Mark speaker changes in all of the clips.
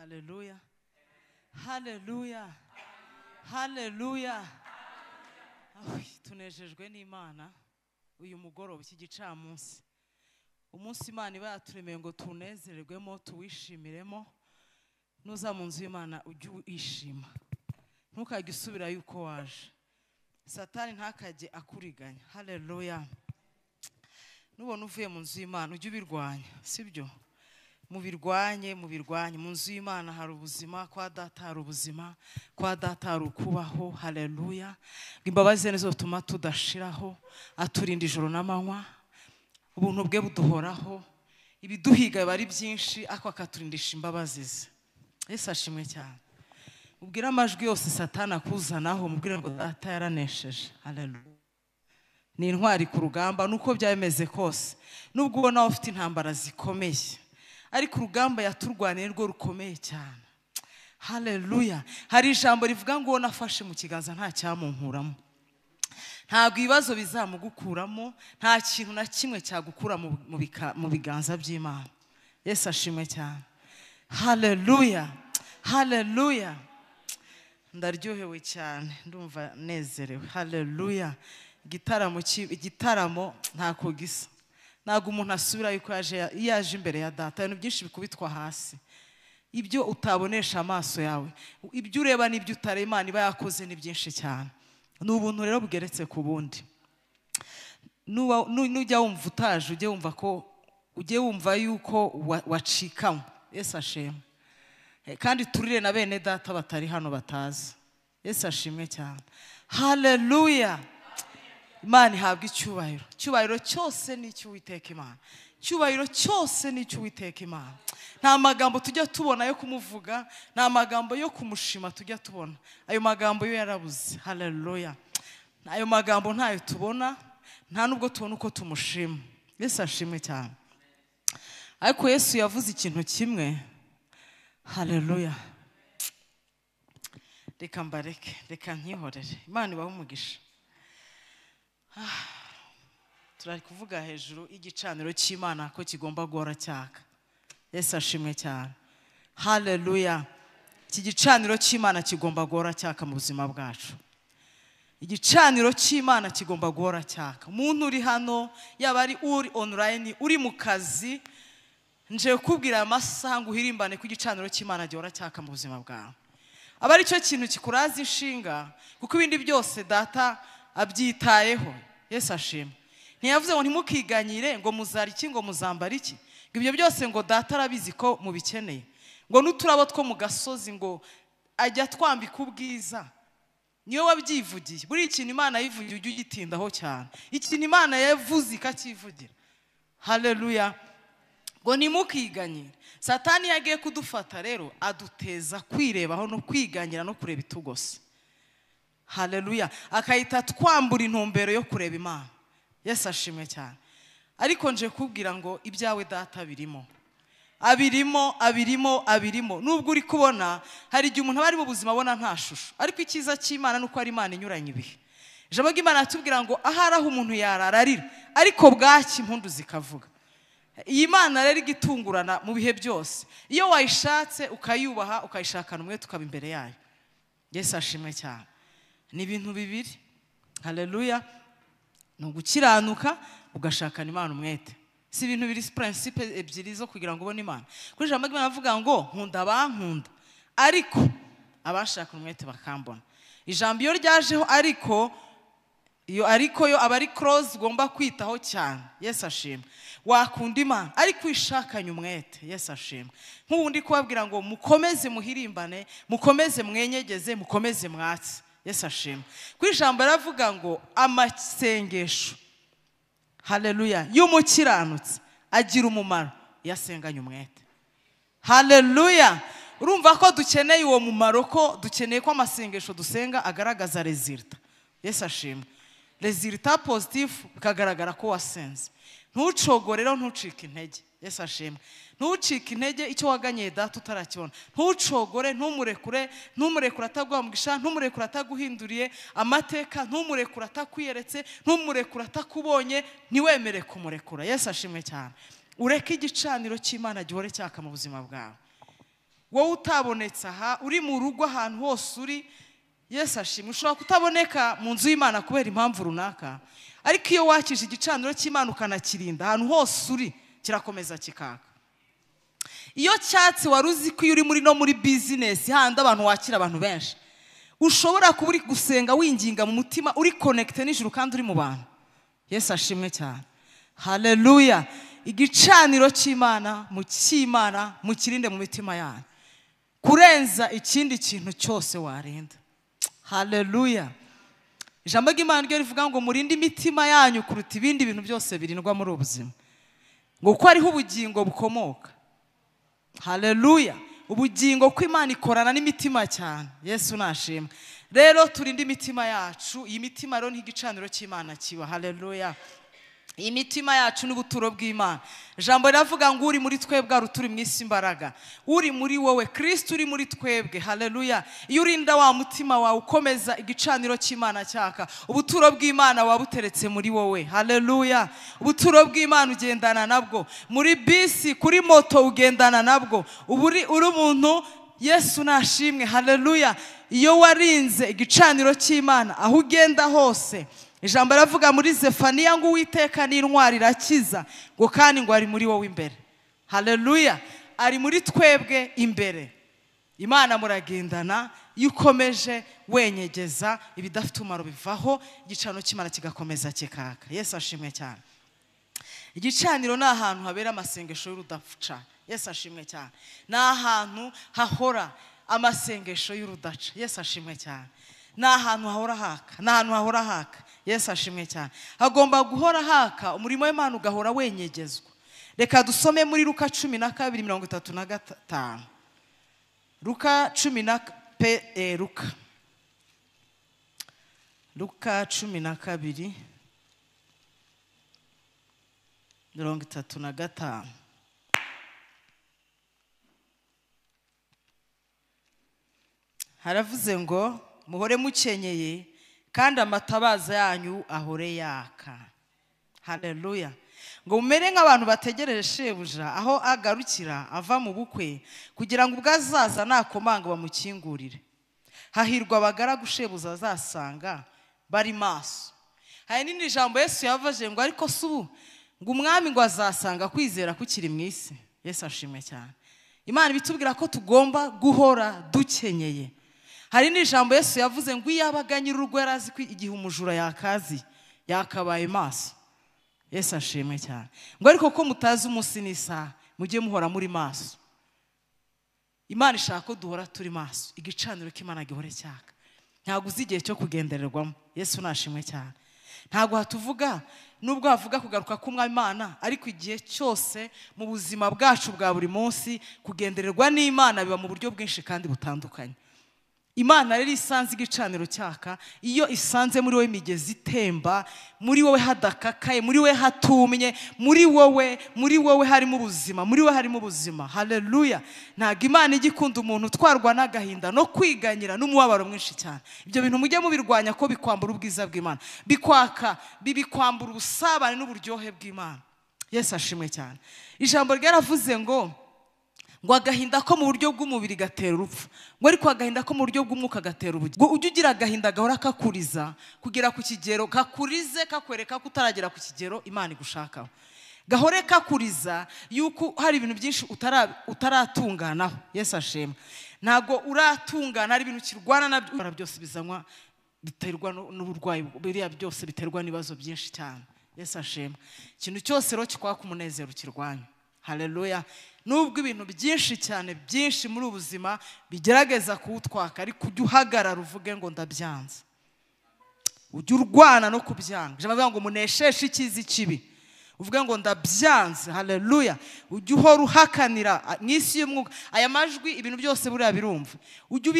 Speaker 1: Hallelujah. Hallelujah. Hallelujah. Tunejejwe n'Imana uyu mugoroba iki gicamunsi. Umunsi Imana iba yaturemeye ngo tunezererwemo tuwishimiremo. Nuza mu nzu y'Imana ujye wishima. Ntukajye usubira yuko waje. Satani ntakajye akuriganya. Hallelujah. Nubona uvuye mu nzu y'Imana ujye ubirwanya, sibyo? Mubirwanye mu nzu y'Imana hari ubuzima, kwa data hari ubuzima, kwa data hari ukubaho. Hallelujah. Imbabazi ze zotuma tudashiraho, aturinda ijoro n'amanywa. Ubuntu bwe buduhoraho, ibiduhiga bari byinshi ako akaturindisha imbabazi ze. Yesu ashimwe cyane. Ubwira amajwi yose Satani akuzanaho, mubwire ngo data yaranesheje. Hallelujah. Ni intwari ku rugamba nuko byameze kose. Nubwo ubona ufite intambara zikomeye, ariko urugamba yaturwaniye rwo rukomeye cyane. Hallelujah. Hari ijambo rivuga ngo nafashe mu kiganza nta cyamunkuramo. Ntabwo ibibazo bizamugukuramo, nta kintu na kimwe cyagukura mu biganza by'Imana. Yesu ashimwe cyane. Hallelujah. Hallelujah. Ndaryohewe cyane, ndumva nezerewe. Hallelujah. Igitaramo ntako gisa. Ntabwo umuntu asubira yuko yaje imbere ya data. Ibintu byinshi bikubitwa hasi. Ibyo utabonesha amaso yawe, ibyo ureba n'ibyo utareba Imana iba yakoze ni byinshi cyane. Ni ubuntu rero bugeretse ku bundi. Nujya wumva utaje ujye wumva yuko wacikamo. Yesu ashimwe. Kandi turire na bene data batari hano batazi. Yesu ashimwe cyane. Hallelujah. Imana ihabwa icyubahiro. Icyubahiro cyose ni icy'Uwiteka Imana. Icyubahiro cyose ni icy'Uwiteka Imana. Nta magambo tujya tubona yo kumuvuga, nta magambo yo kumushima tujya tubona. Ayo magambo yo yarabuze. Hallelujah. Ayo magambo ntayo tubona, nta nubwo tubona uko tumushima. Yesu ashimwe cyane. Ariko Yesu yavuze ikintu kimwe. Hallelujah. Reka mbareke, reka nkihorere. Imana ibahe umugisha. Turari kuvuga hejuru igicaniro cy'Imana ko kigomba guhora cyaka. Yesu ashimwe cyane. Hallelujah. Iki gicaniro cy'Imana kigomba guhora cyaka mu buzima bwacu. Igicaniro cy'Imana kigomba guhora cyaka. Umuntu uri hano, yaba ari uri online, uri mu kazi, nje kubwira amasaha ngo uhirimbane ku gicaniro cy'Imana gihora cyaka mu buzima bwawe. Aba ari cyo kintu kikuraza inshinga, kuko ibindi byose data abyitayeho. Yesu ashimwe. Ntiyavuze ngo ntimukiganyire ngo muzari iki ngo muzambara iki. Ibyo byose ngo data arabizi ko mubikeneye. Ngo n'uturabo two mu gasozi ngo ajya twambika ubwiza. Niyo wabyivugiye. Buri ikintu Imana yivugiye ujye ugitindaho cyane. Ikintu Imana yavuze ikakivugira. Hallelujah. Ngo nimukiganyire. Satani yagiye kudufata rero aduteza kwirebaho no kwiganyira no kureba itugose. Hallelujah. Akayita twambura intumbero yo kureba Imana. Yesu ashimwe cyane. Ariko nje kubwira ngo ibyawe data birimo. Abirimo. Nubwo uri kubona hari igihe umuntu aba ari mu buzima abona nta shusho. Ariko icyiza cy'Imana nuko ari Imana inyuranye ibihe. Ijambo ry'Imana atubwira ngo aharaho umuntu yarararira, ariko bwaki impundu zikavuga. Iyi Mana rero igitungurana mu bihe byose. Iyo wayishatse ukayubaha, ukayishakana umwete ukaba imbere yayo. Yesu ashimwe cyane. Ni ibintu bibiri. Hallelujah. Ni ugukiranuka ugashakana Imana umwete. Si ibintu biri principe ebyiri zo kugira ngo ubone Imana. Kuri ijambo ry'Imana avuga ngo nkunda abankunda, ariko abashaka umwete bakambona. Ijambo iyo ryajeho ariko yo aba ari close ugomba kwitaho cyane. Yesu ashimwe. Wakunda Imana ariko ishakanye umwete. Yesu ashimwe. Nk'ubundi kubabwira ngo mukomeze muhirimbane, mukomeze mwenyegeze, mukomeze mwatse. Yesu ashimwe. Kuri ijambo ravuga ngo amasengesho. Hallelujah. Y'umukiranutsi agira umumaro yasenganye umwete. Hallelujah. Urumva ko dukeneye uwo mumaro, ko dukeneye ko amasengesho dusenga agaragaza resulta. Yesu ashimwe. Resulta positive bikagaragara ko wasenze. Ntucogore rero ntucike intege. Yesu ashimwe. Ntucike intege icyo waganye data utarakibona. Ntucogore, ntumurekure ataguhamugisha, ntumurekure ataguhinduriye amateka, ntumurekure atakwiyeretse, ntumurekure atakubonye, ntiwemere kumurekura. Yesu ashimwe cyane. Ureke igicaniro cy'Imana gihore cyaka mu buzima bwawe. wowe utabonetse aha uri mu rugo ahantu hose uri Yesu ashimwe ushobora kutaboneka mu nzu y'Imana kubera impamvu runaka ariko iyo wakije igicaniro cy'Imana ukanakirinda ahantu hose uri kirakomeza kikaka iyo cyatsi waruzi ko uri muri no muri business handi abantu wakira abantu benshi ushobora kuba uri gusenga winginga mu mutima uri connected n'ijuru kandi uri mu bantu Yesu ashimwe cyane haleluya igicaniro cy'Imana mu kirinde mu mitima yanyu kurenza ikindi kintu cyose warinda haleluya ijambo ry'Imana ryo rivuga ngo murinde imitima yanyu kuruta ibindi bintu byose birindwa muri ubuzima ngo ko ariho ubugingo bukomoka haleluya ubugingo ko Imana ikorana n'imitima cyane Yesu nashimwe rero turinde imitima yacu iyi mitima rero ntigicaniro cy'Imana kiba haleluya iyi mitima yacu n'ubuturo bw'Imana jambo riravuga ngo uri muri twebwe aruturi mu isi imbaraga uri muri wowe Kristo uri muri twebwe haleluya iyo urinda wa mutima wawe ukomeza igicaniro cy'Imana cyaka ubuturo bw'Imana wabuteretse muri wowe haleluya ubuturo bw'Imana ugendana nabwo muri bisi kuri moto ugendana nabwo uri umuntu Yesu nashimwe haleluya iyo warinze igicaniro cy'Imana aho ugenda hose ijambo ravuga muri Zefaniya ngo Uwiteka ni intwari irakiza ngo kandi ngo ari muri wowe imbere haleluya ari muri twebwe imbere Imana muragendana yukomeje wenyegeza ibidafite umaro bivaho igicaniro cy'Imana kigakomeza kikaka Yesu ashimwe cyane igicaniro ni ahantu habera amasengesho y'urudaca Yesu ashimwe cyane ni ahantu hahora amasengesho y'urudaca Yesu ashimwe cyane ni ahantu hahora haka Yesu ashimwe cyane hagomba guhora haka umurimo w'Imana ugahora wenyegezwa reka dusome muri Luka 12:35 Luka 12:35 haravuze ngo muhore mukenyeye kandi amatabaza yanyu ahore yaka haleluya ngo umere nk'abantu bategereje shebuja aho agarukira ava mu bukwe kugira ngo ubwazaza nakomanga bamukingurire hahirwa abagaragu shebuza azasanga bari maso hari n'indi jambo Yesu yavaje ngo ariko subu ngo umwami ngo azasanga kwizera kukiri mu isi Yesu ashimwe cyane Imana bitubwira ko tugomba guhora dukenyeye hari n'ijambo Yesu yavuze ngo iyabaganyira urugo yarazi ko igihe umujura yakazi yakabaye maso Yesu ashimwe cyane ngo ariko ko mutazi umunsi n'isaha mujye muhora muri maso Imana ishaka ko duhora turi maso igicaniro cy'Imana gihore cyaka ntago uzi igihe cyo kugendererwamo Yesu nashimwe cyane ntago hatuvuga nubwo havuga kugaruka k'Umwami Imana ariko igihe cyose mu buzima bwacu bwa buri munsi kugendererwa n'Imana biba mu buryo bwinshi kandi butandukanye Imana rero isanze igicaniro cyaka iyo isanze muri wowe imigezi itemba muri wowe hadakakaye muri wowe hatumye muri wowe harimo ubuzima haleluya ntago Imana igikunda umuntu utwarwa n'agahinda no kwiganyira n'umubabaro mwinshi cyane ibyo bintu mujye mubirwanya ko bikwambura ubwiza bw'Imana bikwambura ubusabane n'uburyohe bw'Imana Yesu ashimwe cyane ijambo ryaravuze ngo agahinda ko mu buryo bw'umubiri gatera urupfu ngo ariko agahinda ko mu buryo bw'umwuka gatera ubugingo ngo ujye ugira agahinda gahora kakuriza kugera ku kigero kakurize kakwereka ko utaragera ku kigero Imana igushakaho gahore kakuriza yuko hari ibintu byinshi utaratunganaho Yesu ashimwe ntago uratungana ari ibintu kirwana nabyo byose bizanywa biterwa n'uburwayi biriya byose biterwa n'ibibazo byinshi cyane Yesu ashimwe ikintu cyose rero kikwaka umunezero kirwanya haleluya nubwo ibintu byinshi cyane byinshi muri ubuzima bigerageza kuwutwaka ariko ujye uhagarara uvuge ngo ndabyanze ujye urwana no kubyanga ijambo ngo munesheshe ikizi kibi uvuge ngo ndabyanze haleluya ujye uhora uhakanira mw'isi y'umwuka aya majwi ibintu byose buriya birumva ujye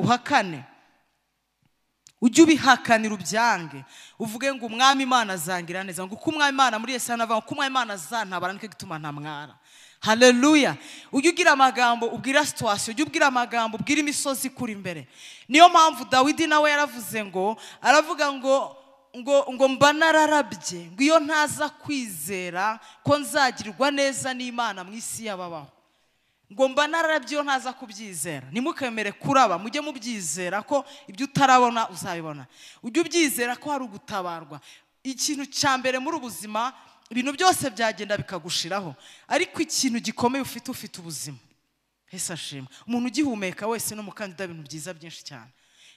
Speaker 1: uhakane ujye ubihakanira ubyange uvuge ngo umwami Imana azangira neza ngo uko umwami Imana muri Yesaya navuga ngo umwami Imana azantabara nicyo gituma ntamwara haleluya ujye ugira amagambo ubwira situation ujye ubwira amagambo ubwira imisozi kuri imbere niyo mpamvu Dawidi nawe yaravuze ngo aravuga ngo mba nararabye ngo iyo ntaza kwizera ko nzagirirwa neza n'Imana mu isi y'ababaho ngo mba narabyo ntaza kubyizera. Nimukemere kuraba, mujye mubyizera ko ibyo utarabona uzabibona. Ujye ubyizera ko hari ugutabarwa. Ikintu cya mbere muri ubuzima, ibintu byose byagenda bikagushiraho, ariko ikintu gikomeye ufite ubuzima. Yesu ashimwe. Umuntu ugihumeka wese no mukandida ibintu byiza byinshi cyane.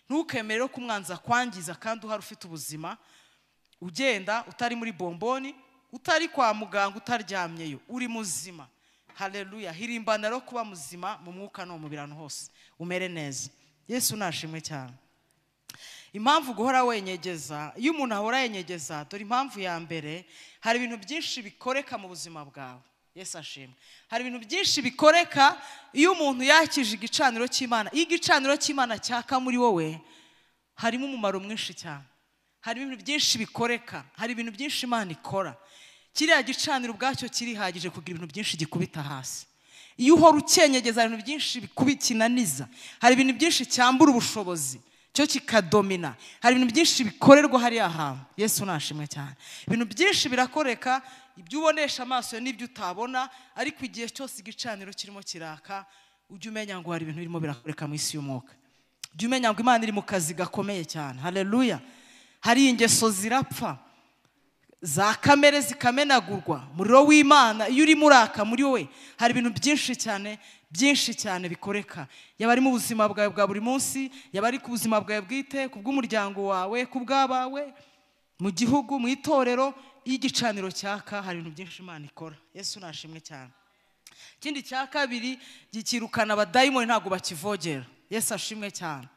Speaker 1: Ntukemere ko umwanza kwangiza kandi uhari ufite ubuzima, ugenda utari muri bomboni, utari kwa muganga, utaryamyeyo, uri muzima. Haleluya. Hirimbana rero kuba muzima mu mwuka no mu birano hose, umere neza. Yesu nashimwe cyane. Impamvu guhora wenyegeza, iyo umuntu ahora yenyegeza, dore impamvu ya mbere, hari ibintu byinshi bikoreka mu buzima bwawe. Yesu ashimwe. Hari ibintu byinshi bikoreka iyo umuntu yakije igicaniro cy'Imana. Iyo igicaniro cy'Imana cyaka muri wowe, harimo umumaro mwinshi cyane. Hari ibintu byinshi bikoreka, hari ibintu byinshi Imana ikora. Kiriya gicaniro ubwacyo kirihagije kugira ibintu byinshi gikubita hasi. Iyo uhora ukenyegeza ibintu byinshi bikubikinaniza, hari ibintu byinshi cyambura ubushobozi, cyo kikadomina. Hari ibintu byinshi bikorerwa hari ahantu. Yesu nashimwe cyane. Ibintu byinshi birakoreka, ibyo ubonesha amaso n'ibyo utabona, ariko igihe cyose igicaniro kirimo kiraka, ujye umenya ngo hari ibintu birimo birakoreka mu isi y'umwuka. Ujye umenya ngo Imana iri mu kazi gakomeye cyane. Haleluya. Hari ingeso zirapfa, za kamere zikamenagurwa. Umuriro w'Imana iyo uri muraka muri wowe, hari ibintu byinshi cyane bikoreka. Yaba ari mu buzima bwawe bwa buri munsi, yaba ari ku buzima bwawe bwite, ku bw'umuryango wawe, ku bw'abawe, mu gihugu, mu itorero. Iyo igicaniro cyaka, hari ibintu byinshi Imana ikora. Yesu nashimwe cyane. Ikindi cya kabiri, gikirukana abadayimoni, ntabwo bakivogera. Yesu ashimwe cyane.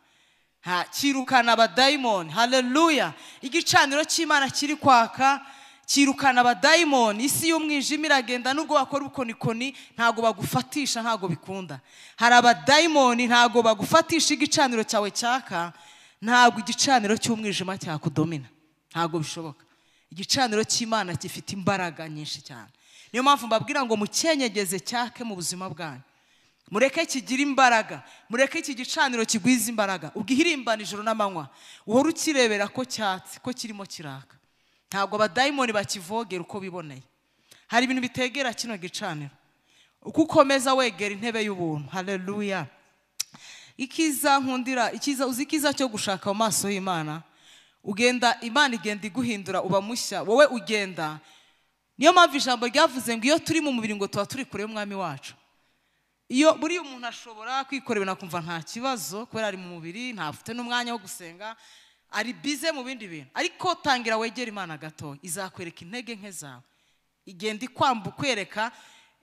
Speaker 1: Kirukana abadayimoni. Haleluya. Igicaniro cy'Imana kiri kwaka, kirukana abadayimoni. Isi y'umwijima iragenda, nubwo bakora ubukonikoni ntabwo bagufatisha, ntabwo bikunda. Hari abadayimoni ntabwo bagufatisha igicaniro cyawe cyaka, ntabwo igicaniro cy'umwijima cyakudomina, ntabwo bishoboka. Igicaniro cy'Imana gifite imbaraga nyinshi cyane. Niyo mpamvu mbabwira ngo mukenyegeze cyake mu buzima bwanyu. Mureke kigira imbaraga, mureke iki gicaniro kigwiza imbaraga. Ubwihirimbana ijoro n'amanywa, uhora ukirebera ko cyatsi, ko kirimo kiraka. Ntabwo abadayimoni bakivogera uko biboneye. Hari ibintu bitegera kino gicaniro. Uko ukomeza wegera intebe y'ubuntu. Haleluya. Ikiza nkundira, uzi ikiza cyo gushaka mu maso y'Imana, ugenda Imana igenda iguhindura, uba mushya, wowe ugenda. Niyo mpamvu ijambo ryavuze ngo iyo turi mu mubiri ngo tuba turi kure y'umwami wacu. Iyo buri umuntu ashobora kwikorera nakumva nta kibazo kubera ari mu mubiri, ntafite n'umwanya wo gusenga, ari bize mu bindi bintu. Ariko tangira wegera Imana gato, izakwereka intege nke zawe. Igenda kwereka,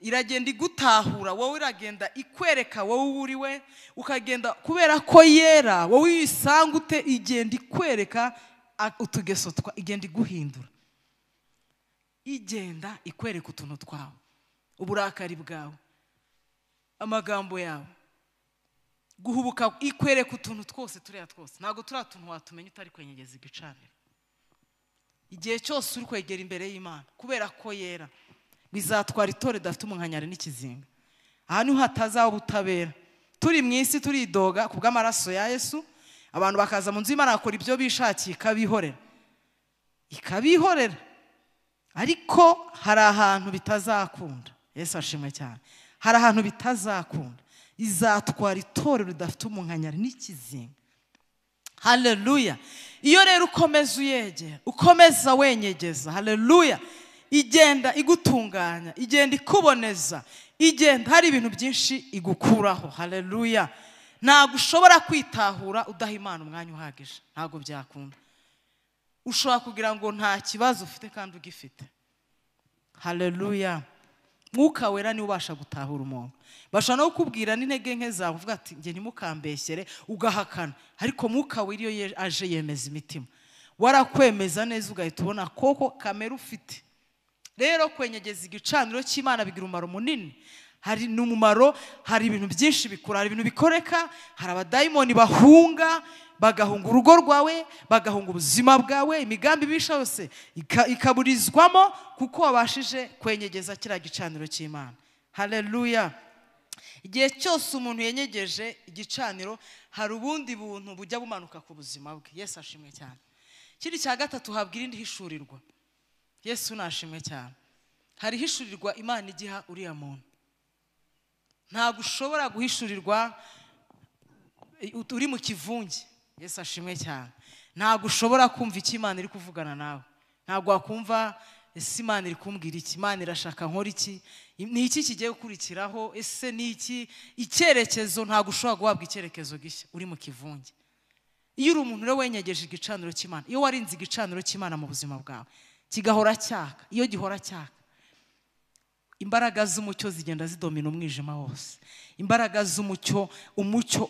Speaker 1: iragenda igutahura, wowe iragenda ikwereka wowe uriwe, ukagenda kubera ko yera, wowe uyisanga ute, igenda ikwereka utugeso twa, igenda iguhindura. Igenda ikwereka utuntu twawe, uburakari bwawe, amagambo yawe, guhubuka, ikwereka utuntu twose turiya twose. Ntabwo turiya tuntu watumenya utari kwenyegeza igicaniro. Igihe cyose uri kwegera imbere y'Imana, kubera ko yera, bizatwara itore dafite umunkanyari n'ikizinga. Aha niho hatazaba ubutabera. Turi mu isi turidoga ku bw'amaraso ya Yesu, abantu bakaza mu nzu y'Imana bakora ibyo bishakiye, ikabihorera. Ariko hari ahantu bitazakunda. Yesu ashimwe cyane. Hari ahantu bitazakunda. Izatwara itorero ridafite umunkanyari n'ikizinga. Haleluya. Iyo rero ukomeza uyegera, ukomeza wenyegeza, haleluya, igenda igutunganya, igenda ikuboneza, igenda hari ibintu byinshi igukuraho. Haleluya. Ntabwo ushobora kwitahura udaha Imana umwanya uhagije, ntabwo byakunda. Ushobora kugira ngo nta kibazo ufite kandi ugifite. Haleluya. Mwuka wera ni ubasha gutahura umuntu. Bashobora no kukubwira n'intege nke zawe, uvuga ati nge ntimukambeshyere, ugahakana. Ariko mwuka wera iyo aje yemeza imitima, warakwemeza neza, ugahita ubona koko kamera ufite. Rero kwenyegeza igicaniro cy'Imana bigira umumaro munini. Hari n'umumaro, hari ibintu byinshi bikora, hari ibintu bikoreka, hari abadayimoni bahunga, bagahunga urugo rwawe, bagahunga ubuzima bwawe, imigambi bisha yose ikaburizwamo kuko wabashije kwenyegeza kiriya gicaniro cy'Imana. Haleluya. Igihe cyose umuntu yenyegeje igicaniro, hari ubundi buntu bujya bumanuka ku buzima bwe. Yesu ashimwe cyane. Kiri cya gatatu, habwa irindi hishurirwa. Yesu nashimwe cyane. Hari hishurirwa Imana igiha uriya muntu. ntabwo ushobora guhishurirwa uri mu kivunge. Yesu ashimwe cyane. Ntabwo ushobora kumva icyo Imana iri kuvugana nawe. Ntabwo wakumva ese Imana iri kumbwira iki, Imana irashaka nkora iki, ni iki kigiye gukurikiraho, ese ni iki icyerekezo. Ntabwo ushobora guhabwa icyerekezo gishya uri mu kivunge. Iyo uri umuntu rero wenyegeje igicaniro cy'Imana, iyo warinze igicaniro cy'Imana mu buzima bwawe kigahora cyaka, iyo gihora cyaka, imbaraga z'umucyo zigenda zidomina umwijima wose. Imbaraga z'umucyo, umucyo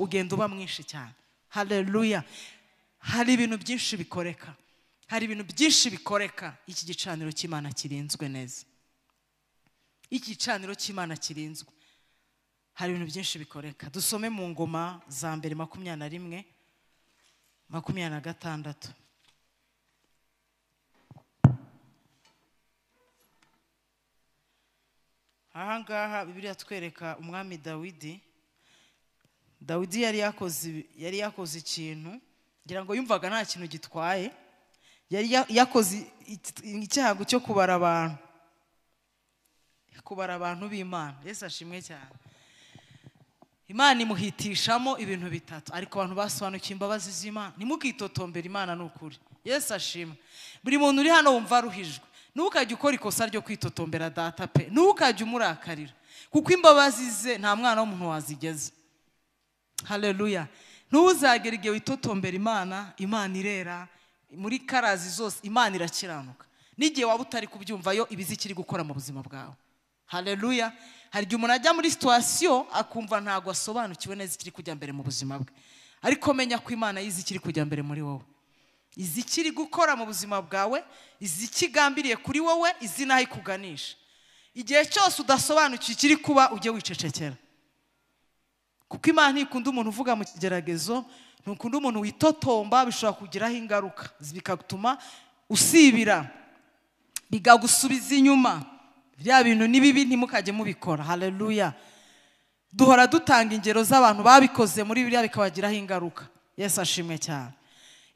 Speaker 1: ugenda uba mwinshi cyane. Haleluya. Hari ibintu byinshi bikoreka, hari ibintu byinshi bikoreka. Iki gicaniro cy'Imana kirinzwe neza, iki gicaniro cy'Imana kirinzwe, hari ibintu byinshi bikoreka. Dusome mu Ngoma za mbere 21 26. Ahangaha Bibiliya twereka umwami Dawidi. Dawidi yari yakoze ikintu ngira ngo yumvaga nta kintu gitwaye. Yari yakoze icyaha cyo kubara abantu b'Imana. Yesu ashimwe cyane. Imana imuhitishamo ibintu bitatu, ariko abantu basobanukiye imbabazi z'Imana. Nimukitotombera Imana n'ukuri. Yesu ashimwe. Buri muntu uri hano wumva ruhijwe, ntukajye ukora ikosa ryo kwitotombera data pe, ntukajye umurakarira, kuko imbabazi ze nta mwana w'umuntu wazigeza. Haleluya. Ntuzagere igihe witotombera Imana. Imana irera, muri karazi zose Imana irakiranuka. N'igihe waba utari kubyumva yo ibizi kiri gukora mu buzima bwawe. Haleluya. Hari igihe umuntu ajya muri situation akumva ntago asobanukiwe neza ikiri kujya mbere mu buzima bwe, ariko menya ko Imana yizi ikiri kujya mbere muri wowe, izi ikiri gukora mu buzima bwawe, izi ikigambiriye kuri wowe, izi naho ikuganisha. Igihe cyose udasobanukiwe ikiri kuba, ujye wicecekera, kuko Imana ntikunda umuntu uvuga mu kigeragezo, ntukunda umuntu witotomba. Bishobora kugiraho ingaruka bikagutuma usibira, bigagusubiza inyuma. Bya bintu ni bibi, ntimukajye mubikora. Haleluya. Duhora dutanga ingero z'abantu babikoze muri Bibiliya bikabagiraho ingaruka. Yesu ashimwe cyane.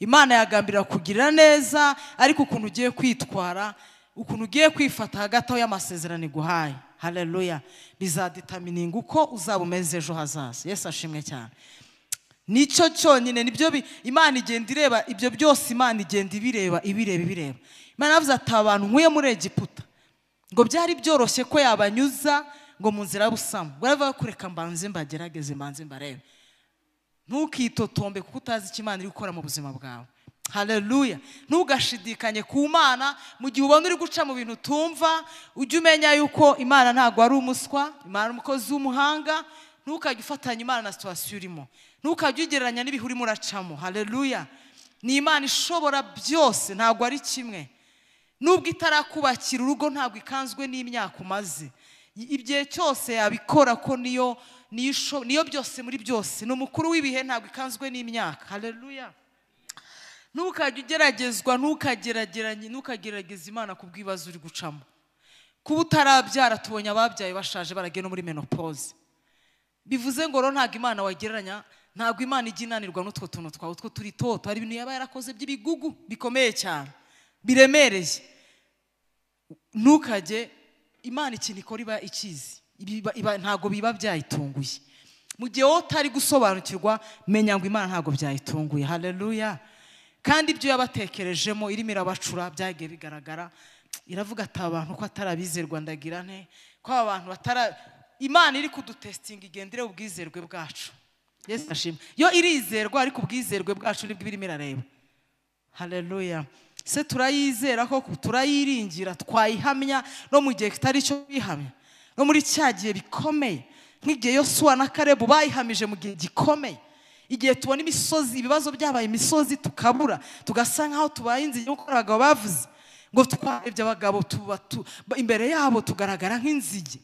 Speaker 1: Imana yagambira kugirira neza, ariko ukuntu ugiye kwitwara, ukuntu ugiye kwifata hagati aho y'amasezerano iguhaye, haleluya, bizaditamininga uko uzaba umeze ejo hazaza. Yesu ashimwe cyane. Nicyo cyonyine, nibyo Imana igenda ireba ibyo byose. Imana igenda ibireba. Imana yavuze ati abantu nkuye muri Egiputa, ngo byari byoroshye ko yabanyuza ngo mu nzira y'ubusamo. Baravuga kureka mbanze mbagerageze, mbanze mbarebe. Ntukitotombe kuko utazi icyo Imana iri gukora mu buzima bwawe. Haleluya. Ntugashidikanye ku Mana mu gihe ubona uri guca mu bintu utumva. Ujye umenya yuko Imana ntabwo ari umuswa, Imana umukozi w'umuhanga. Ntukajye ufatanya Imana na situation urimo, ntukajye ugereranya n'ibihe urimo uracamo. Haleluya. Ni Imana ishobora byose, ntabwo ari kimwe. Nubwo itarakubakira urugo, ntabwo ikanzwe n'imyaka umaze. Igihe cyose yabikora, ko niyo byose muri byose. Ni umukuru w'ibihe, ntabwo ikanzwe n'imyaka. Haleluya. Ntukajye ugeragezwa, ntukagerageze Imana kubw'ibibazo uri gucamo. Kuba utarabyara, tubonye ababyaye bashaje baragiye no muri menopause. Bivuze ngo ntabwo Imana wagereranya, ntabwo Imana ijya inanirwa n'utwo tuntu twawe utwo turi toto. Hari ibintu yaba yarakoze by'ibigugu bikomeye cyane, biremereye. Ntukajye, Imana ikintu ikora iba ikizi, ntabwo biba byayitunguye. Mu gihe wowe utari gusobanukirwa, menya ngo Imana ntabwo byayitunguye. Haleluya. Kandi ibyo yabatekerejemo irimo irabacura byagiye bigaragara. Iravuga ati abantu ko atarabizerwa ndagira nte, ko abantu Imana iri kudutestinga igendere ubwizerwe bwacu. Yesu ashimwe. Yo irizerwa, ariko ubwizerwe bwacu nibwo birimo irareba. Haleluya. Se turayizera ko turayiringira, twayihamya no mu gihe kitari cyo bihamya, no muri cya gihe bikomeye, nk'igihe Yosuwa na Kalebu bayihamije mu gihe gikomeye. Igihe tubona imisozi, ibibazo byabaye imisozi tukabura, tugasa nkaho tubaye inzige, nk'uko abagabo bavuze ngo twarebye abagabo imbere yabo tugaragara nk'inzige.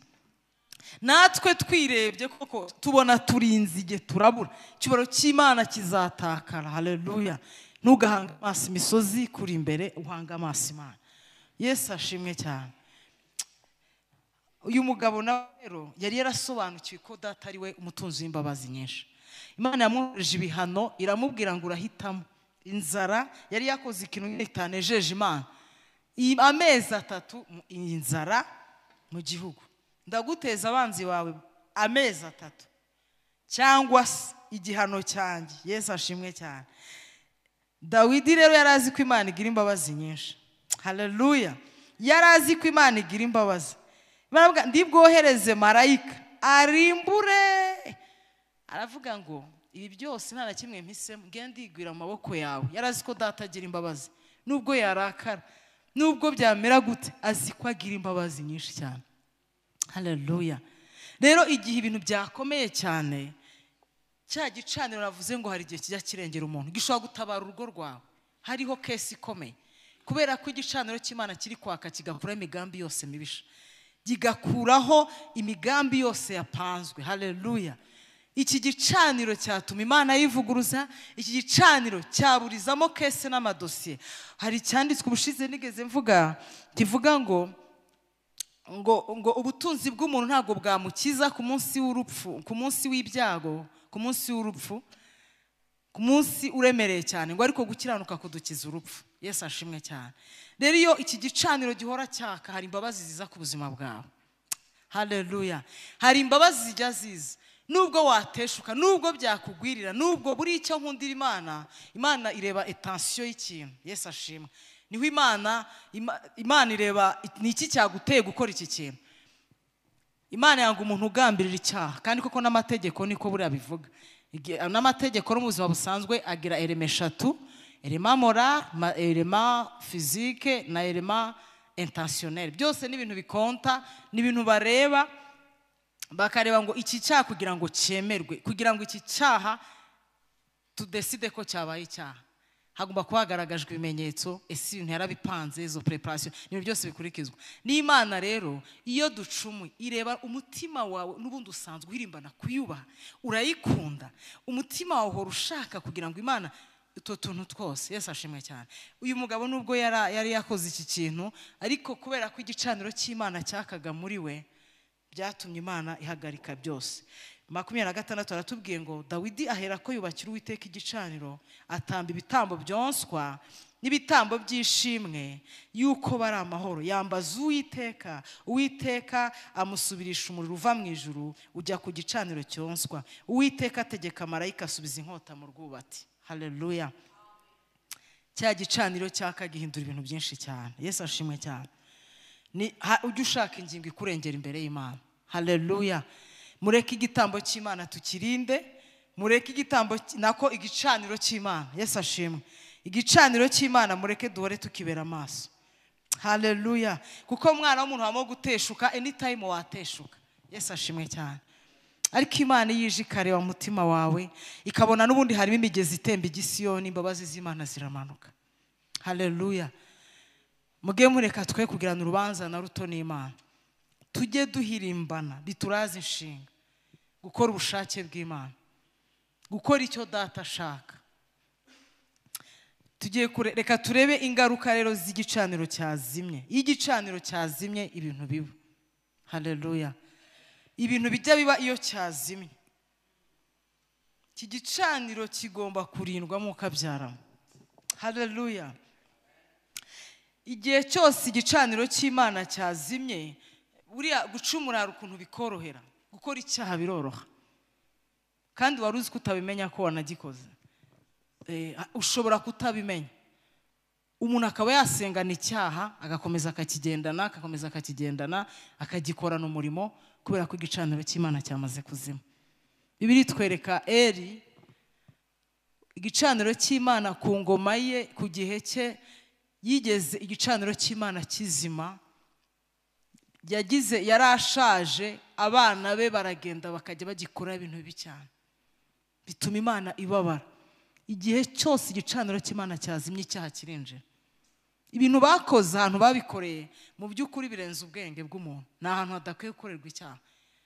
Speaker 1: Natwe twirebye koko tubona turi inzige, turabura. Icyubahiro cy'Imana kizatakara. Haleluya. Ntugahanga amaso imisozi kuri imbere, uhanga amaso Imana. Yesu ashimwe cyane. Uyu mugabo nawe rero yari yarasobanukiwe ko data ari we umutunzi w'imbabazi nyinshi. Imana yamwohereje ibihano, iramubwira ngo urahitamo. Inzara, yari yakoze ikintu itanejeje Imana. Amezi 3 inzara mu gihugu. ndaguteza abanzi wawe amezi 3 cyangwa igihano cyanjye. Yesu ashimwe cyane. Dawidi rero yarazi ko Imana igira imbabazi nyinshi. Haleluya. Yarazi ko Imana igira imbabazi. Baravuga ndibwohereze marayika arimbure. Aravuga ngo ibi byose nta na kimwe mpise ngende igwira mu maboko yawe. Yarazi ko data agira imbabazi nubwo yarakara, nubwo byamera gute, azi ko agira imbabazi nyinshi cyane. Haleluya. Rero igihe ibintu byakomeye cyane, cya gicaniro navuze ngo hari igihe kijya kirengera umuntu, gishobora gutabara urugo rwawe. Hariho kesi ikomeye kubera ko igicaniro cy'Imana kiri kwaka kigakura imigambi yose mibisha, gigakuraho imigambi yose yapanzwe. Haleluya. Iki gicaniro cyatuma Imana yivuguruza, iki gicaniro cyaburizamo kese n'amadosiye. Hari cyanditswe ubushize nigeze mvuga kivuga ngo ubutunzi bw'umuntu ntabwo bwamukiza ku munsi w'urupfu, ku munsi w'ibyago, ku munsi w'urupfu, ku munsi uremereye cyane, ngo ariko gukiranuka kudukiza urupfu. Yesu ashimwe cyane. Rero iyo iki gicaniro gihora cyaka, hari imbabazi ziza ku buzima bwawe. Haleluya. Hari imbabazi zijya ziza nubwo wateshuka, nubwo byakugwirira, nubwo buri icyo nkundira Imana. Imana ireba etansiyo y'ikintu. Yesu ashimwe. Niho Imana ireba niki cyaguteye gukora iki kintu. Imana yanga umuntu ugambirira icyaha, kandi koko n'amategeko niko buri abivuga. N'amategeko no mu buzima busanzwe agira eleme 3: elema moral, elema physique na elema intentionnel. Byose ni ibintu bikonta, ni ibintu bareba, bakareba ngo iki cyaha kugira ngo cyemerwe, kugira ngo iki cyaha tudeside ko cyabaye icyaha, hagomba kuba hagaragajwe ibimenyetso. Ese ibintu yarabipanze, izo preparation n'ibintu byose bikurikizwa n'Imana. Rero iyo ducumuye ireba umutima wawe, n'ubundi usanzwe uhirimbana kuyubaha, urayikunda, umutima wawe uhora ushaka kugira ngo Imana uto tuntu twose. Yesu ashimwe cyane. Uyu mugabo nubwo yari yakoze iki kintu, ariko kubera ko igicaniro cy'Imana cyakaga muri we, byatumye Imana ihagarika byose. 26 aratubwiye ngo Dawidi ahera ko yubakira Uwiteka igicaniro, atamba ibitambo byonswa n'ibitambo by'ishimwe yuko bari amahoro. Yambaza Uwiteka, Uwiteka amusubirisha umuriro uva mu ijuru ujya ku gicaniro cyonswa. Uwiteka ategeka marayika asubiza inkota mu rwubati. Haleluya. Cya gicaniro cyaka gihindura ibintu byinshi cyane. Yesu ashimwe cyane. Ujye ushaka ingingo ikurengera imbere y'Imana. Haleluya. Mureke igitambo cy'Imana tukirinde, mureke igitambo nako igicaniro cy'Imana. Yesu ashimwe. Igicaniro cy'Imana mureke duhore tukibera amaso. Haleluya. Kuko umwana w'umuntu wamo guteshuka, anytime wateshuka. Yesu ashimwe cyane. Ariko Imana yije ikareba umutima wawe, ikabona n'ubundi harimo imigezi itemba igisiyoni, imbabazi z'Imana ziramanuka. Haleluya. Muge mureka twe kugirana urubanza na ruto n'Imana, tujye duhirimbana, bituraza inshinga gukora ubushake bw'Imana, gukora icyo data ashaka. Tugiye reka turebe ingaruka rero z'igicaniro cyazimye. Iyo igicaniro cyazimye ibintu biba. Haleluya. Ibintu bijya biba iyo cyazimye. Iki gicaniro kigomba kurindwa mu kabyaramo. Haleluya. Igihe cyose igicaniro cy'Imana cyazimye, buriya gucumura hari ukuntu bikorohera, gukora icyaha biroroha, kandi wari uzi ko utabimenya ko wanagikoze. Ushobora kutabimenya, umuntu akaba yasengana icyaha agakomeza akakigendana akagikorana umurimo, kubera ko igicaniro cy'Imana cyamaze kuzima. Bibiri twereka Eli igicaniro cy'Imana ku ngoma ye, ku gihe cye yigeze igicaniro cy'Imana kizima. Yarashaje, abana be baragenda bakajya bagikora ibintu bibi cyane, bituma Imana ibabara. Igihe cyose igicaniro cy'Imana cyazimye, icyaha kirinjira. Ibintu bakoze ahantu babikoreye mu by'ukuri birenze ubwenge bw'umuntu, ni ahantu hadakwiye gukorerwa icyaha,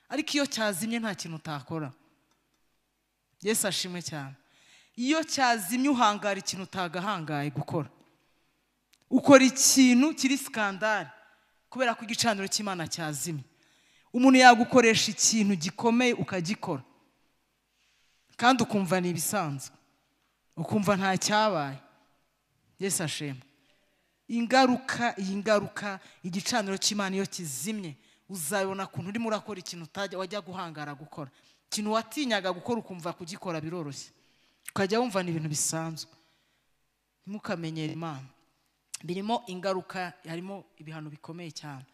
Speaker 1: ariko iyo cyazimye nta kintu utakora. Yesu ashimwe cyane. Iyo cyazimye uhangara ikintu utagahangaye gukora, ukora ikintu kiri skandale kubera ko igicaniro cy'Imana cyazimye. Umuntu yagukoresha ikintu gikomeye ukagikora, kandi ukumva ni ibisanzwe, ukumva nta cyabaye. Yesu ashimwe. Iyi ngaruka igicaniro cy'Imana iyo kizimye, uzabona kuntu urimo urakora ikintu utajya wajya guhangara gukora, ikintu watinyaga gukora ukumva kugikora biroroshye, ukajya wumva ni ibintu bisanzwe. Ntimukamenyere Imana, birimo ingaruka, harimo ibihano bikomeye cyane.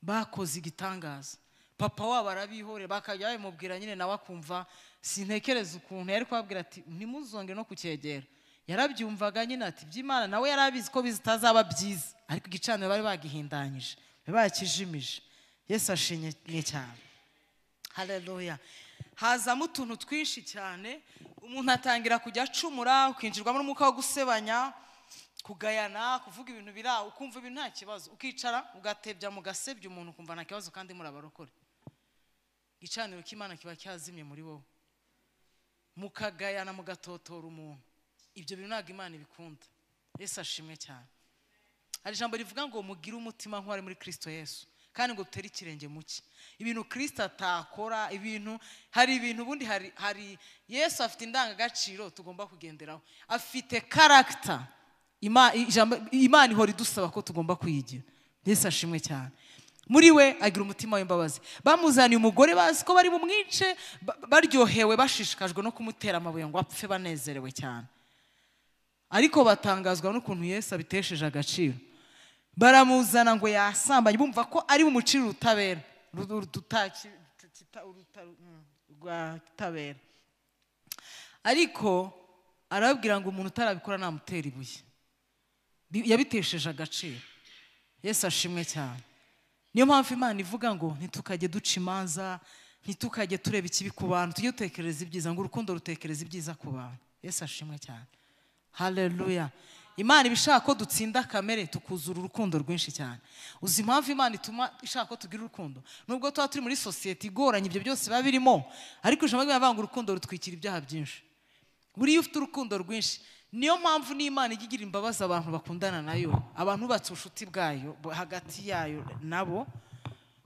Speaker 1: Bakoze igitangaza, papa wabo arabihore, bakajya bamubwira nyine nawe akumva sintekereza ukuntu yari kubabwira ati ntimuzonge no kucyegera. Yarabyumvaga nyine ati by'Imana nawe yarabizi ko bizitazaba byiza, ariko igicaniro bari bagihindanyije, bakijimije. Yesu ashimye cyane. Haleluya. Hazamo utuntu twinshi cyane, umuntu atangira kujya acumura, ukinjirwamo n'umwuka wo gusebanya, kugayana, kuvuga ibintu biraho, ukumva ibintu nta kibazo, ukicara ugatebya mugasebya umuntu ukumva nta kibazo kandi muri abarokore. Igicaniro cy'Imana kiba cyazimye muri wowe, mukagayana mugatotora umuntu. Ibyo bintu ntabwo Imana ibikunda. Yesu ashimwe cyane. Hari ijambo rivuga ngo mugire umutima nk'uwari muri Kristo Yesu, kandi ngo dutere ikirenge muke. Ibintu Kristo atakora, hari ibintu ubundi hari Yesu afite indangagaciro tugomba kugenderaho, afite character Imana ihora idusaba ko tugomba kuyigira. Yesu ashimwe cyane. Muri we agira umutima w'imbabazi. Bamuzaniye umugore bazi ko bari bumwice, baryohewe bashishikajwe no kumutera amabuye ngo apfe banezerewe cyane, ariko batangazwa n'ukuntu Yesu abitesheje agaciro. Baramuzana ngo yasambanye, bumva ko ari bumucira urutabera rwatabera, ariko arababwira ngo umuntu utarabikora namutera ibuye. Yabitesheje agaciro. Yesu ashimwe cyane. Niyo mpamvu Imana ivuga ngo ntitukajye duca imanza, ntitukajye tureba ikibi ku bantu, tujye dutekereza ibyiza, ngo urukundo rutekereza ibyiza ku bantu. Yesu ashimwe cyane. Haleluya. Imana ibishaka ko dutsinda kamere tukuzura urukundo rwinshi cyane. Uzi impamvu Imana ituma ishaka ko tugira urukundo? Nubwo tuba turi muri society igoranye ibyo byose biba birimo, ariko ijambo ry'Imana urukundo rutwikira ibyaha byinshi. Buriya ufite urukundo rwinshi, niyo mpamvu n'Imana igira imbabazi abantu bakundana nayo, abantu batse ubushuti bwayo hagati yayo nabo,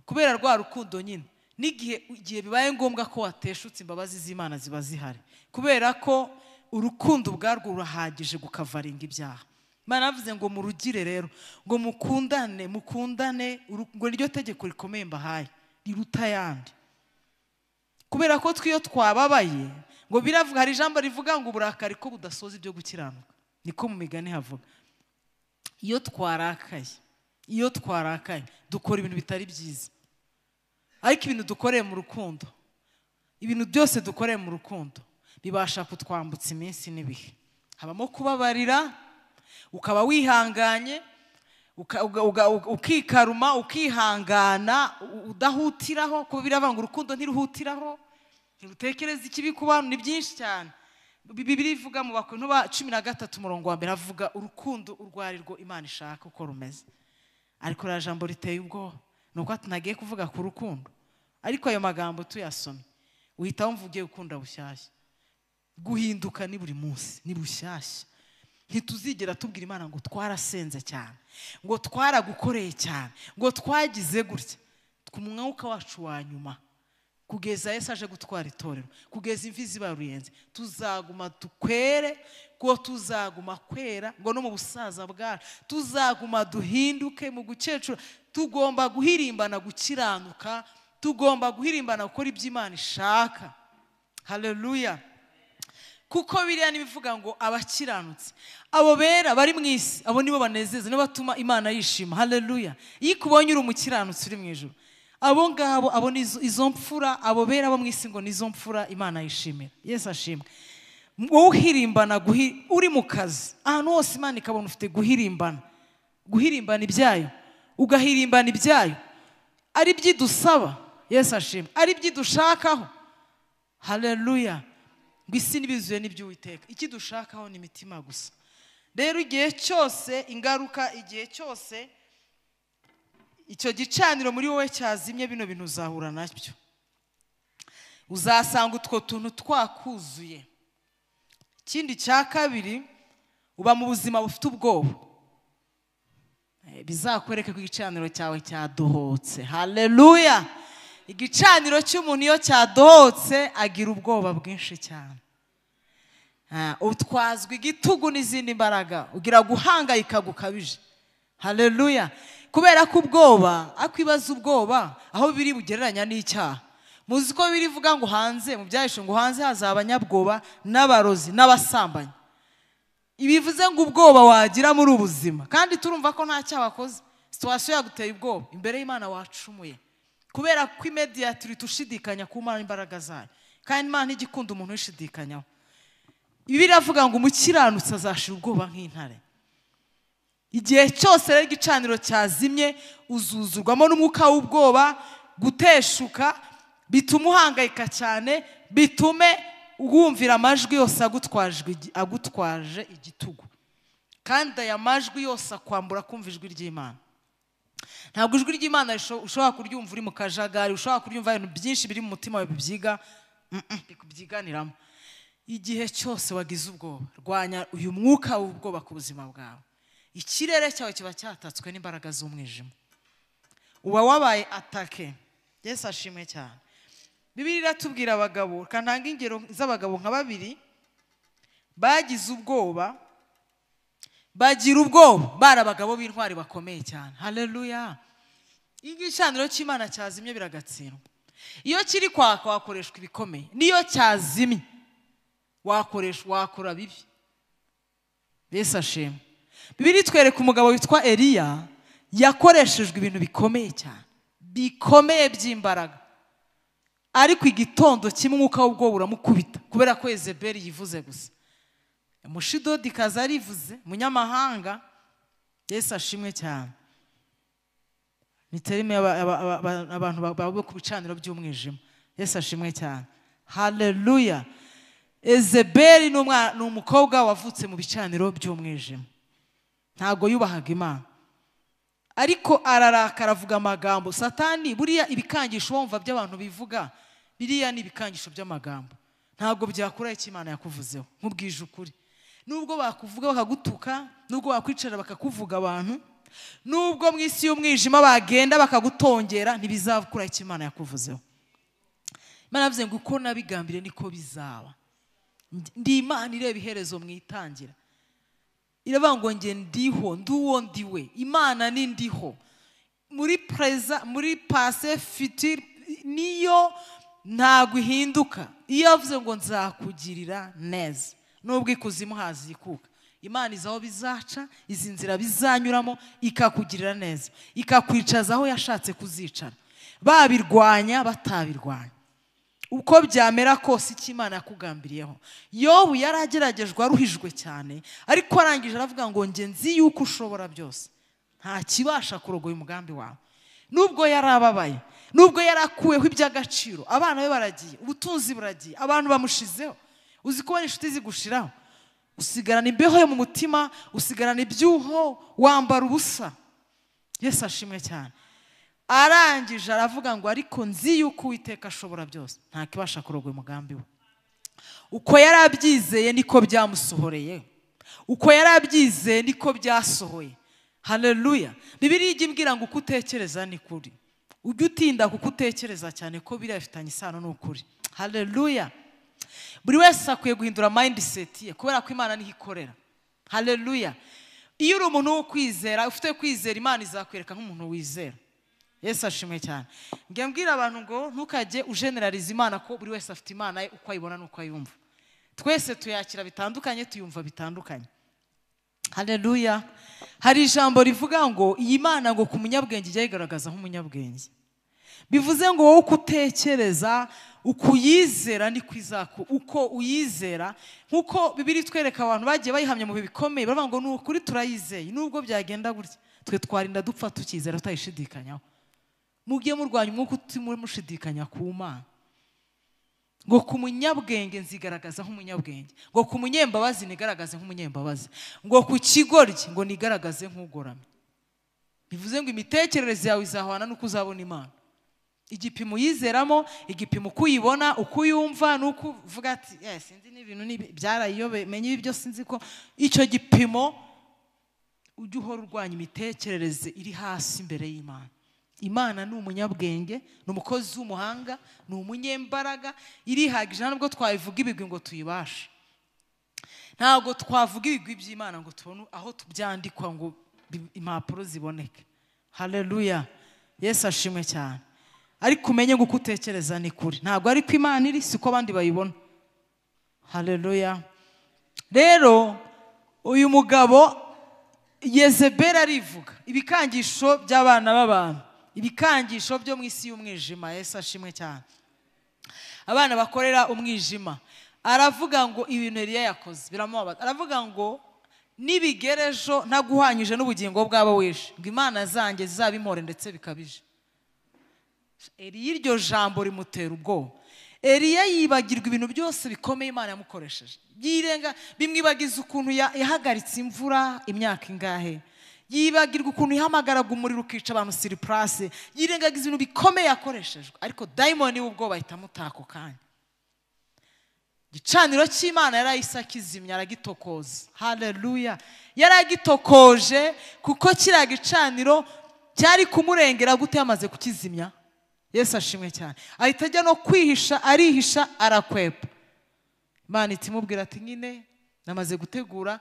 Speaker 1: kubera rwa rukundo nyine. N'igihe bibaye ngombwa ko wateshutse, imbabazi z'Imana ziba zihari, kubera ko urukundo ubwarwo rurahagije gukavaringa ibyaha. Imana yavuze ngo murugire rero, ngo mukundane, ngo niryo tegeko rikomeye mbahaye riruta ayandi. Kubera ko twiyo twababaye, ngo biravuga, hari ijambo rivuga ngo uburakari ko budasoza ibyo gukiranuka, niko mu migani havuga. Iyo twarakaye dukora ibintu bitari byiza, ariko ibintu dukoreye mu rukundo, ibintu byose dukoreye mu rukundo bibasha kutwambutsa iminsi n'ibihe. Habamo kubabarira, ukaba wihanganye, ukikaruma, ukihangana, udahutiraho, kuko biravuga urukundo ntiruhutiraho, ntirutekereza ikibi ku bantu. Ni byinshi cyane. Bibiliya ivuga mu Bakorinto 13:1 havuga urukundo urwo ari rwo Imana ishaka uko rumeze. Ariko iriya jambo riteye ubwoba, nuko tunagiye kuvuga ku rukundo, ariko ayo magambo tuyasomye uhita wumva ugiye gukunda bushyashya. Guhinduka ni buri munsi, ni bushyashya. Ntituzigera tubwira Imana ngo twarasenze cyane, ngo twaragukoreye cyane, ngo twagize gutya. Umwuka wacu wa nyuma, kugeza Yesu aje gutwara itorero, kugeza imvi ziba ruyenze, tuzaguma dukwere, ngo tuzaguma kwera, ngo no mu busaza bwacu tuzaguma duhinduke. Mu gukecura tugomba guhirimbana gukiranuka, tugomba guhirimbana gukora ibyo Imana ishaka. Haleluya. Kuko biriya nibivuga ngo abakiranutse, abo bera bari mu isi, abo nibo banezeza, nibo batuma Imana yishima. Haleluya. Iyo ikubonye uri umukiranutse uri mu ijuru, abo ngabo, abo izo mfura, abo bera bo mu isi ngo nizo mfura Imana yishimira. Yesu ashimwe. Wowe uhirimbana uri mu kazi, ahantu hose Imana ikabona ufite guhirimbana ibyayo, ugahirimbana ibyayo, ari byidusaba. Yesu ashimwe. Ari byidushakaho. Haleluya. Ngo isi nibizuye n'iby'Uwiteka, iki dushakaho ni imitima gusa. Rero igihe cyose ingaruka, igihe cyose icyo gicaniro muri wowe cyazimye, bino bintu uzahura nabyo. Uzasanga utwo tuntu twakuzuye. Ikindi cya kabiri, uba mu buzima bufite ubwoba. Bizakwereka ko igicaniro cyawe cyadohotse. Haleluya. Igicaniro cy'umuntu iyo cyadohotse agira ubwoba bwinshi cyane. Utwazwa igitugu n'izindi mbaraga, ugira guhangayika gukabije. Haleluya. kubera ko ubwoba akwibaza ubwoba aho biri bugereranya n'icyaha. Muzi ko birivuga ngo hanze mu byahishe ngo hanze hazaba abanyabwoba n'abarozi n'abasambanyi. Ibivuze ngo ubwoba wagira muri ubuzima kandi turumva ko nta cyaha wakoze. Situation yaguteye ubwoba imbere y'Imana wacumuye kubera ko immediately tushidikanya ku Mana imbaraga zayo kandi Imana igikunda umuntu wishidikanyaho. Bibiliya iravuga ngo umukiranutsi azashira ubwoba nk'intare. Igihe cyose rero igicaniro cyazimye uzuzurwamo n'umwuka w'ubwoba, guteshuka, bituma uhangayika cyane, bitume wumvira amajwi yose agutwaje igitugu. Kandi aya majwi yose akwambura kumva ijwi ry'Imana. Ntabwo ijwi ry'Imana ushobora kuryumva uri mu kajagari, ushobora kuryumva ibintu byinshi biri mu mutima wawe bibyiganiramo. Igihe cyose wagize ubwoba, rwanya uyu mwuka w'ubwoba ku buzima bwawe. Ikirere cyawe kiba cyatatswe n'imbaraga z'umwijima. Uba wabaye atake. Yesu ashimwe cyane. Bibiliya iratubwira abagabo, kananga ingero z'abagabo nka babiri bagize ubwoba, bagira ubwoba, bari abagabo b'intwari bakomeye cyane. Haleluya. Igicaniro cy'Imana cyazimye biragatsindwa. Iyo kiri kwaka wakoreshwa ibikomeye, niyo cyazimye wakora bibi. Yesu ashimwe. Bibiliya itwereka umugabo witwa Eliya yakoreshejwe ibintu bikomeye cyane, bikomeye by'imbaraga, ariko igitondo kimwe umwuka w'ubwoba uramukubita kubera ko Yezebeli yivuze gusa. Mushidodi kaza arivuze, munyamahanga. Yesu ashimwe cyane. Niterime abantu babo ku bicaniro by'umwijima. Yesu ashimwe cyane. Haleluya. Yezebeli ni umukobwa wavutse mu bicaniro by'umwijima. Ntago yubahaga Imana, ariko ararakara avuga amagambo. Satani buriya ibikangisho wumva by'abantu bivuga biriya ni ibikangisho by'amagambo, ntago byakura icyo Imana yakuvuzeho. Nkubwije ukuri, nubwo bakuvuga bakagutuka, nubwo bakwicara bakakuvuga abantu, nubwo mu isi y'umwijima bagenda bakagutongera, ntibizakura icyo Imana yakuvuzeho. Imana yavuze ngo uko nabigambiriye niko bizaba. Ndi Imana ireba iherezo mu itangira. Iravuga ngo nge ndiho, nduwo ndiwe. Imana ni ndiho muri passé futur, niyo ntago ihinduka. Iyo avuze ngo nzakugirira neza, nubwo ikuzimu hazikuka, Imana izaho bizaca, izi nzira bizanyuramo ikakugirira neza, ikakwicaza aho yashatse kuzicara, babirwanya batabirwanya. Uko byamera kose icyo Imana yakugambiriyeho. Yobu yarageragejwe aruhijwe cyane, ariko arangije aravuga ngo nge nzi yuko ushobora byose, nta kibasha kurogoya umugambi wawe. Nubwo yarababaye, nubwo yarakuweho iby'agaciro, abana be baragiye, ubutunzi buragiye, abantu bamushizeho, uzi kubona inshuti zigushiraho, usigarana imbeho yo mu mutima, usigarana ibyuho, wambara ubusa. Yesu ashimwe cyane. Arangije aravuga ngo ariko nzi yuko Uwiteka ashobora byose, nta kibasha kurogoya umugambi we. Uko yarabyizeye niko byamusohoreye, uko yarabyizeye niko byasohoye. Haleluya. Bibiliya ijya imbwira ngo uko utekereza ni kuri. Ujye utinda kuko utekereza cyane ko biriya bifitanye isano n'ukuri. Haleluya. Buri wese akwiye guhindura mindset ye kubera ko Imana niho ikorera. Haleluya. Iyo uri umuntu wo kwizera, ufite kwizera, Imana izakwereka nk'umuntu wizera. Yesu ashimwe cyane. Ngiye mbwira abantu ngo ntukajye ugeneralize Imana ko buri wese afite Imana ye uko ayibona n'uko ayumva. Twese tuyakira bitandukanye, tuyumva bitandukanye. Haleluya. Hari ijambo rivuga ngo iyi Mana ngo ku munyabwenge ijya yigaragaza nk'umunyabwenge. Bivuze ngo wowe ukutekereza, ukuyizera ni kwizako, uko uyizera, nkuko Bibiliya itwereka abantu bagiye bayihamya mu bikomeye, baravuga ngo n'ukuri turayizeye, nubwo byagenda gutya twe twarinda dupfa tukizera tutayishidikanyaho. Mugiye murwanya umwuka utumwe mushidikanya ku Mana. Ngo ku munyabwenge nzigaragaza nk'umunyabwenge, ngo ku munyembabazi nigaragaze nk'umunyembabazi, ngo ku kigoryi ngo nigaragaze nk'ugoramye. Bivuze ngo imitekerereze yawe izahwana n'uko uzabona Imana. Igipimo yizeramo, igipimo kuyibona, uko yumva, nuko uvuga ati sinzi n'ibintu byarayiyobe, menye ibi byo sinzi ko icyo gipimo ujye uhora urwanya imitekerereze iri hasi imbere y'Imana. Imana ni umunyabwenge, ni umukozi w'umuhanga, ni umunyembaraga, irihagije. Nubwo twayivuga ibigwi ngo tuyibashe, ntabwo twavuga ibigwi by'Imana ngo tubone aho byandikwa ngo impapuro ziboneke. Haleluya. Yesu ashimwe cyane. Ariko umenye ngo uko utekereza ni kuri, ntabwo ari ko Imana iri, siko abandi bayibona. Haleluya. Rero uyu mugabo Yezebeli arivuga ibikangisho by'abana b'abantu, ibikangisho byo mu isi y'umwijima. Yesu ashimwe cyane. Abana bakorera umwijima, aravuga ngo ibintu Eliya yakoze biramubabaza. Aravuga ngo nibigerejo ntaguhanyije n'ubugingo bwabo wishe, ngo imana zanjye zizabimore ndetse bikabije. Eliya iryo jambo rimutera ubwoba. Eliya yibagirwa ibintu byose bikomeye Imana yamukoresheje. Bimwibagiza ukuntu yahagaritse imvura imyaka ingahe, yibagirwa ukuntu yahamagaraga umuriro ukica abantu siriplase, yirengagiza ibintu bikomeye yakoreshejwe. Ariko dayimoni w'ubwoba ahita amutaka ako kanya. Igicaniro cy'Imana yarahise akizimya, aragitokoza. Haleluya. Yaragitokoje kuko kiriya gicaniro cyari kumurengera gute yamaze kukizimya. Yesu ashimwe cyane. Ahita ajya no kwihisha, arihisha, arakwepa. Imana itimubwira ati nyine namaze gutegura.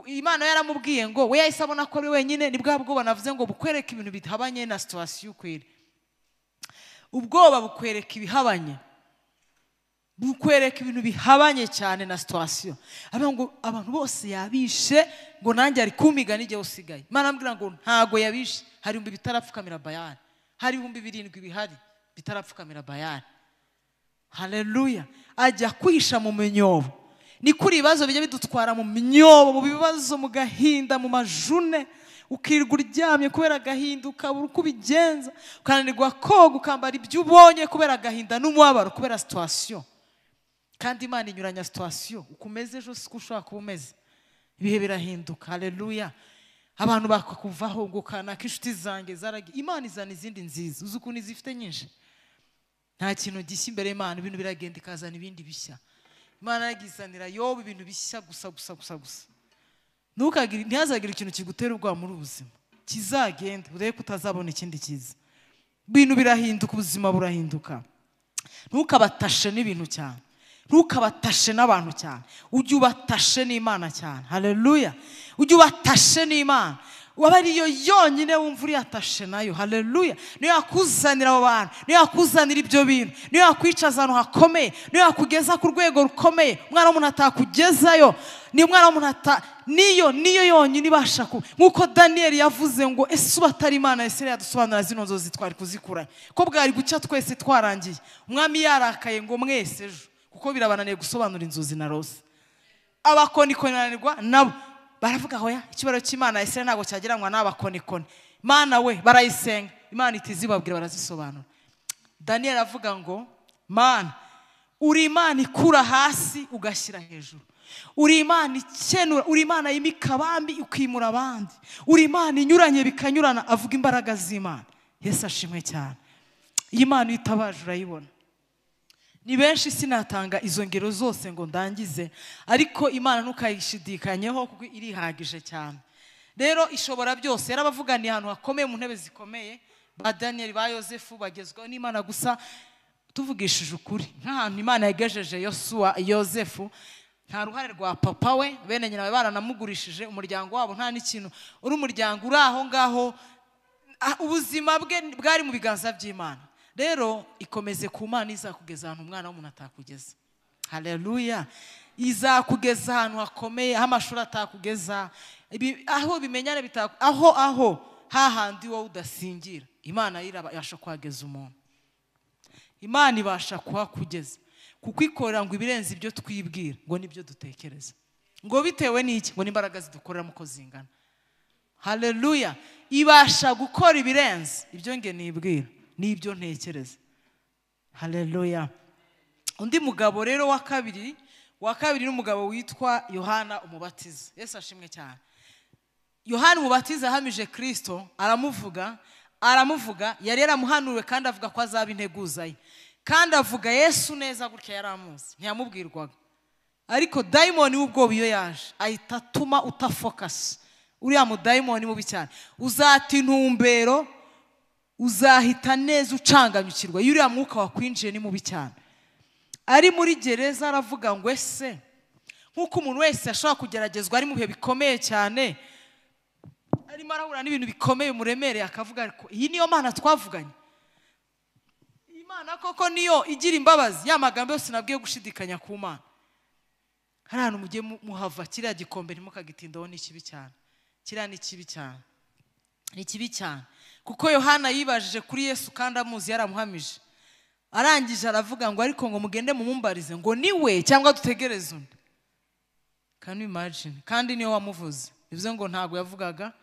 Speaker 1: Imana yaramubwiye ngo we yahise abona ko ari wenyine. Ni bwa bwoba navuze ngo bukwereka ibintu bihabanye na situation ukwiriye. Ubwoba bukwereka ibihabanye, bukwereka ibintu bihabanye cyane na situation. Abantu bose yabishe ngo nanjye ari kumiga nijye usigaye. Imana ambwira ngo ntago yabishe, hari ibihumbi bitarapfukamira Bayali, hari ibihumbi 7 bihari bitarapfukamira Bayali. Haleluya. Ajya kwihisha mu minyobo. Ni kuri ibibazo bijya bidutwara mu minyobo, mu bibazo, mu gahinda, mu majune, ukirirwa uryamye kubera agahinda, ukabura uko ubigenza, ukananirwa koga, ukambara ibyo ubonye kubera agahinda n'umubabaro kubera situation. Kandi Imana inyuranya situation. Ukumeze ejo siko ushaka kuba umeze. Ibihe birahinduka. Haleluya. Abantu bakakuvaho ngo kanaka inshuti zanjye zaragiye. Imana izana izindi nziza. Uzi ukuntu izifite nyinshi. Nta kintu gishya imbere y'Imana, ibintu biragenda ikazana ibindi bishya. Imana yagizanira Yobu ibintu bishya gusa. Ntihazagire ikintu kigutera ubwoba muri ubuzima. Kizagenda urebe ko utazabona ikindi cyiza. Ibintu birahinduka, ubuzima burahinduka. Ntukabatashe n'ibintu cyane, ntukabatashe n'abantu cyane, ujye ubatashe n'Imana cyane. Haleluya. Ujye ubatashe n'Imana. Waba ariyo yonyine wumva uri yatashe nayo. Haleluya. Niyo yakuzanira abo bantu, niyo yakuzanira ibyo bintu, niyo yakwicaza ahantu hakomeye, niyo yakugeza ku rwego rukomeye umwana w'umuntu atakugezayo. Niyo umwana w'umuntu niyo yonyine ibasha nk'uko Daniyeli yavuze ngo ese uba atari Imana ese yadusobanura zino nzozi twari kuzikura ko bwari gucya twese twarangiye. Umwami yarakaye ngo mwese ejo kuko birabananiye gusobanura inzozi na rose. Abakonikonanirwa nabo baravuga hoya ikibaro cy'Imana ese ntago cyageranywa n'abakonikoni. Mana we barayisenga, Imana itizibabwira barazisobanura. Daniyeli avuga ngo Mana uri Imana ikura hasi ugashyira hejuru, uri Imana ikenura, uri Imana y'imikabambi ukimura abandi, uri Imana inyuranye bikanyurana. Avuga imbaraga z'Imana. Yesu ashimwe cyane. Iyi Mana itabaje urayibona. Ni benshi sinatanga izo ngero zose ngo ndangize, ariko Imana ntukayishidikanyeho kuko irihagije cyane. Rero ishobora byose. Yarabavuganiye ahantu hakomeye mu ntebe zikomeye, ba Daniel, ba Yosefu bagezweho n'Imana. Gusa tuvugishije ukuri, nk'ahantu Imana yagejeje Yosefu, nta ruhare rwa papa we, bene nyina baranamugurishije umuryango wabo, nta n'ikintu. Uri umuryango uri aho ngaho, ubuzima bwe bwari mu biganza by'Imana. Rero ikomeze ku Mana, izakugeza ahantu umwana w'umuntu atakugeza. Haleluya. Izakugeza ahantu hakomeye, aho amashuri atakugeza, aho bimenyane aho hahandi wowe udasingira. Imana irabasha kuhageza umuntu. Imana ibasha kuhakugeza kuko ikorera ngo ibirenze ibyo twibwira, ngo nibyo dutekereza. Ngo bitewe n'iki? Ngo n'imbaraga zidukoreramo ko zingana. Haleluya. Ibasha gukora ibirenze ibyo nge nibwira n'ibyo ntekereza. Haleluya. Undi mugabo rero wa kabiri n'umugabo witwa Yohana umubatiza. Yesu ashimwe cyane. Yohana umubatiza yahamije Kristo, aramuvuga yari yaramuhanuriwe kandi avuga ko azaba integuza ye. Kandi avuga Yesu neza gutya yaramuzi, ntiyamubwirwaga. Ariko dayimoni w'ubwoba iyo yaje ahita atuma utafocus. Uriya mu dayimoni mubi cyane, uzata intumbero, uzahita neza ucanganyukirwa. Uriya mwuka wakwinjiye ni mubi cyane. Ari muri gereza aravuga ngo ese nk'uko umuntu wese ashobora kugeragezwa ari mu bihe bikomeye cyane, arimo arahura n'ibintu bikomeye muremereye akavuga ariko iyi niyo Mana twavuganye. Imana koko niyo igira imbabazi, ya magambo yose nabwiye gushidikanya ku Mana. Hari ahantu mugiye muhava kiriya gikombe ntimukagitindaho, ni kibi cyane. Kiriya ni kibi cyane, ni kibi cyane. Kuko Yohana yibajije kuri Yesu kandi amuzi, yaramuhamije. Arangije aravuga ngo ariko ngo mugende mumumbarize ngo niwe cyangwa dutegereze undi. Can you imagine? Kandi niyo wamuvuze. Bivuze ngo ntago yavugaga,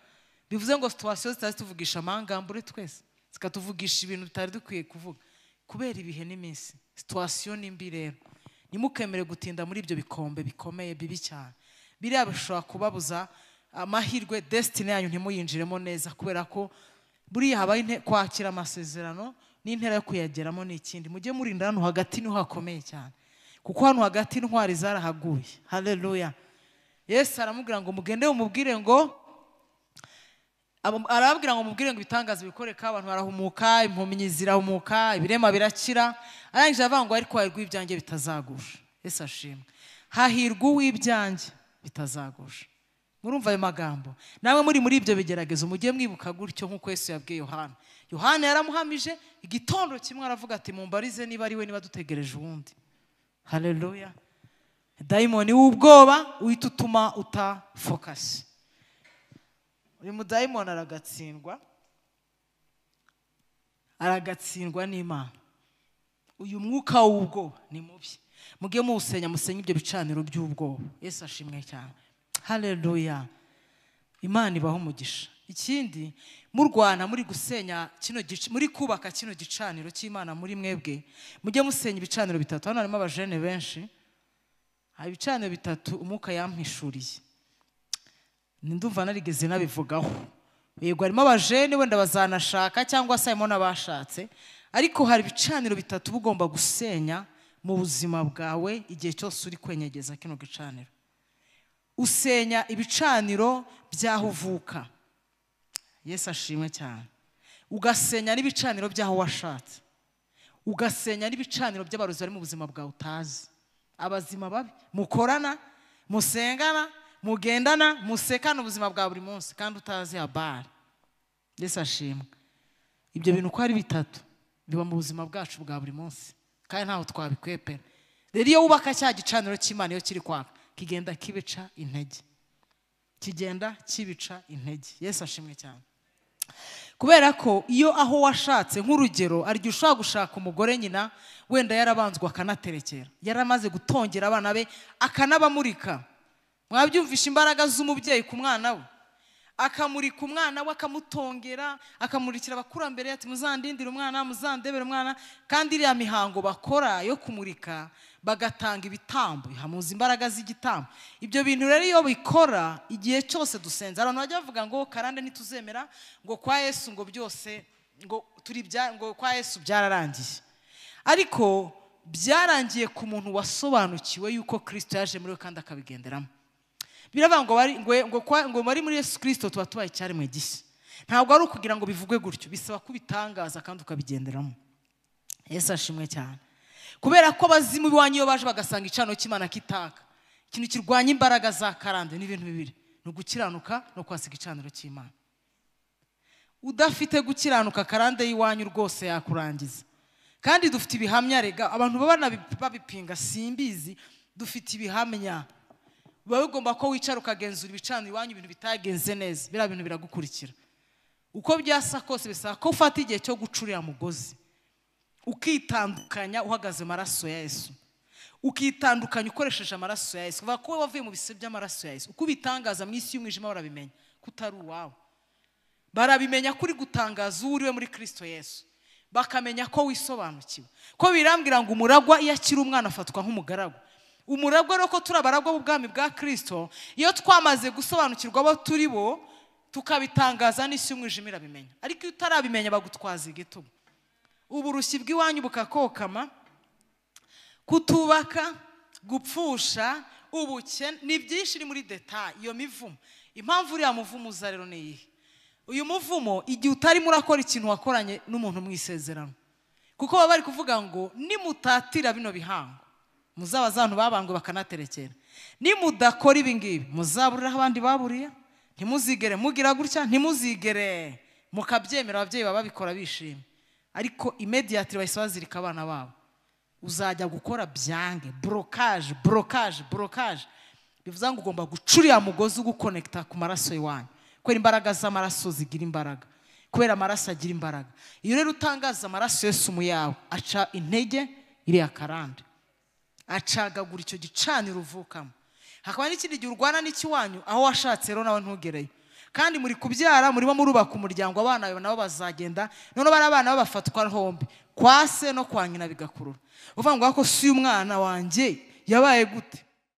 Speaker 1: bivuze ngo situation zitazi tuvugisha amangambure twese, zikatuvugisha ibintu bitari dukwiye kuvuga kubera ibihe n'iminsi. Situation nimbi rero, nimukemere gutinda muri ibyo bikombe bikomeye bibi cyane. Biriya bishobora kubabuza amahirwe, destiny yanyu ntimuyinjiremo neza, kubera ko buriya habaye kwakira amasezerano n'intera yo kuyageramo n'ikindi. Mujye murinda hano hagati niho hakomeye cyane, kuko hano hagati intwari zarahaguye. Haleluya. Yesu aramubwira ngo mugende umubwire ngo, arababwira ngo mubwire ngo ibitangaza bikoreka, abantu barahumuka, impumyi zirahumuka, ibirema birakira. Arangije avuga ngo ariko hahirwa ibyanjye bitazagusha. Yesu ashimwe. Hahirwa uw'ibyanjye bitazagusha. Murumva ayo magambo? Nawe muri ibyo bigeragezo mujye mwibuka gutyo nk'uko Yesu yabwiye Yohana. Yohana yaramuhamije, igitondo kimwe aravuga ati mumbarize niba ari we, niba dutegereje uwundi. Haleluya. Dayimoni w'ubwoba uhita utuma utafocus. Uyu mudayimoni aragatsindwa n'Imana. Uyu mwuka w'ubwoba ni mubi. Mugiye muwusenya, musenye ibyo bicaniro by'ubwoba. Yesu ashimwe cyane. Haleluya. Imana ibaho umugisha. Ikindi, murwana muri gusenya muri kubaka kino gicaniro cy'Imana muri mwebwe, mujye musenya ibicaniro bitatu. Hano harimo abajene benshi. Hari ibicaniro bitatu umwuka yampishuriye. Ndumva narigeze nabivugaho. Yego harimo abajene wenda bazanashaka cyangwa se harimo n'abashatse, ariko hari ibicaniro bitatu bugomba gusenya mu buzima bwawe igihe cyose uri kwenyegeza kino gicaniro. Usenya ibicaniro byahuvuka. Yesu ashimwe cyane. Ugasenya n'ibicaniro byaho washatse. Ugasenya n'ibicaniro by'abarozi bari mu buzima bwawe utazi. Abazima babi mukorana, musengana, mugendana, musekana ubuzima bwa buri munsi kandi utazi habari. Yesu ashimwe. Ibyo bintu uko ari bitatu biba mu buzima bwacu bwa buri munsi kandi ntaho twabikwepera. Rero iyo wubaka cya gicaniro cy'Imana, iyo kiri kwaka kigenda kibica intege, kigenda kibica intege. Yesu ashimwe cyane. Kubera ko iyo aho washatse, nk'urugero aryo ushaka gushaka umugore nyina wenda yarabanzwe akanaterekera, yaramaze gutongera abana be akanabamurika. Mwabyumvisha imbaraga z'umubyeyi ku mwana we, akamurika umwana we, akamutongera, akamurikira abakurambere ati muzandindire umwana, muzandebere umwana. Kandi iriya mihango bakora yo kumurika, bagatanga ibitambo, bihamuza imbaraga z'igitambo. Ibyo bintu rero iyo bikora igihe cyose dusenze, abantu bajya bavuga ngo karande ntituzemera ngo kwa Yesu ngo byose ngo ngo kwa Yesu byararangiye. Ariko byarangiye ku muntu wasobanukiwe yuko Kristo yaje muri we kandi akabigenderamo. Biravuga ngo bari muri Yesu Kristo tuba tubaye icyaremwe gishya. Ntabwo ari ukugira ngo bivugwe gutyo, bisaba kubitangaza kandi ukabigenderamo. Yesu ashimwe cyane. Kubera ko abazimu biwanyu iyo baje bagasanga icano cy'Imana kitaka, ikintu kirwanya imbaraga za karande ni ibintu bibiri: no gukiranuka no kwasiga icaniro cy'Imana. Udafite gukiranuka karande yiwanyu rwose yakurangiza. Kandi dufite ibihamya rega, abantu babipinga simbizi, dufite ibihamya. Biba bigomba ko wicara ukagenzura ibicaniro iwanyu ibintu bitagenze neza, bira bintu biragukurikira. Uko byasa kose bisaba ko ufata igihe cyo gucurira mugozi, ukitandukanya uhagaze amaraso ya Yesu, ukitandukanya ukoresheje amaraso ya Yesu. Kuva ko wavuye mu bise by'amaraso ya Yesu, uko bitangaza mu isi y'umwijima barabimenya kutari uwawe. Barabimenya kuri gutangaza uriwe muri Kristo Yesu, bakamenya ko wisobanukiwe. Ko birambwira ngo umuragwa iyo akiri umwana afatwa nk'umugaragu. Umuragwa rero ko turabaragwa b'ubwami bwa Kristo, iyo twamaze gusobanukirwa abo turi bo tukabitangaza n'isi y'umwijima irabimenya. Ariko iyo utarabimenya bagutwaza igitugu. Uburushyi bw'iwanyu bukakokama, kutubaka, gupfusha, ubukene, ni byinshi iri muri detail. Iyo mivumo, impamvu uriya muvumo uza rero ni iyihe? Uyu muvumo igihe utarimo urakora ikintu wakoranye n'umuntu mu isezerano, kuko baba bari kuvuga ngo nimutatira bino bihango muzaba zantu babangwe bakanaterekera, nimudakora ibi ngibi muzaburira abandi baburiye, ntimuzigere mugira gutya, ntimuzigere mukabyemera. Ababyeyi baba babikora bishimye, ariko immediately bahise bazirika abana babo. Uzajya gukora byange, blocage bivuze ngo ugomba gucurira mugozi ugukonekta ku maraso yawe, kubera imbaraga z'amaraso zigira imbaraga, kubera amaraso agira imbaraga. Iyo rero utangaza amaraso Yesu mu yawe, aca intege iriya karande, acagagura icyo gicaniro uvukamo. Hakaba n'ikindi gihe urwana n'ikiwanyu, aho washatse rero nawe ntugereyo, kandi muri kubyara, murimo murubaka umuryango, abana bawe nabo bazagenda, none bari abana babafatwa hombe kwa se no kwa nyina bigakurura. Uvuga ngo ako si umwana wanjye yabaye gute?